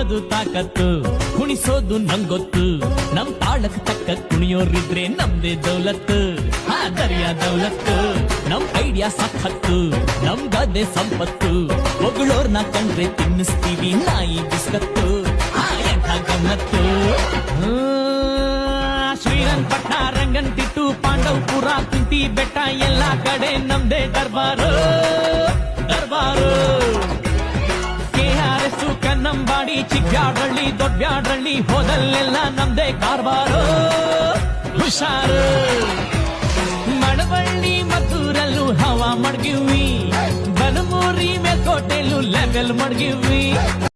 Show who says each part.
Speaker 1: ಕುಣಿಯೋದು ತಾಕತ್ತು ಕುಣಿಸೋದು ನಂಗೊತ್ತು ನಮ್ ತಾಳಕ್ ತಕ್ಕ ಕುಣಿಯೋರಿದ್ರೆ ನಮ್ದೇ ದೌಲತ್ತು ದರ್ಯಾ ದೌಲತ್ತು ನಮ್ ಐಡಿಯಾ ಸಖತ್ತು ನಮ್ ಗದ್ದೆ ಸಂಪತ್ತು ಹೊಗಳೋರ್ನ ಕಂಡ್ರೆ ತಿನ್ನಿಸ್ತೀವಿ ನಾಯಿ ಬಿಸ್ಕತ್ತು ಎಂಥ ಗಮ್ಮತ್ತು ಶ್ರೀರಂಗಪಟ್ಟಣ ರಂಗಂತಿಟ್ಟು ಪಾಂಡವಪುರ ಕುಂಟಿ ಬೆಟ್ಟ ಎಲ್ಲಾ ಕಡೆ ನಮ್ದೇ ದರ್ಬಾರು ದರ್ಬಾರು KRS ಕನ್ನಂಬಾಡಿ ಚಿಕ್ಕಬ್ಯಾಡಳ್ಳಿ ದೊಡ್ಡಬ್ಯಾಡಳ್ಳಿ ಹೋದಲ್ಲೆಲ್ಲ ನಮ್ದೇ ಕಾರ್ಬಾರು ಹುಷಾರು ಮಳವಳ್ಳಿ ಮದ್ದೂರಲ್ಲೂ ಹವಾ ಮಡ್ಗಿವಿ ಬಲಮೂರಿ ಮೇಲ್ಕೋಟೆಲ್ಲೂ ಲೆವೆಲ್ ಮಡ್ಗಿವಿ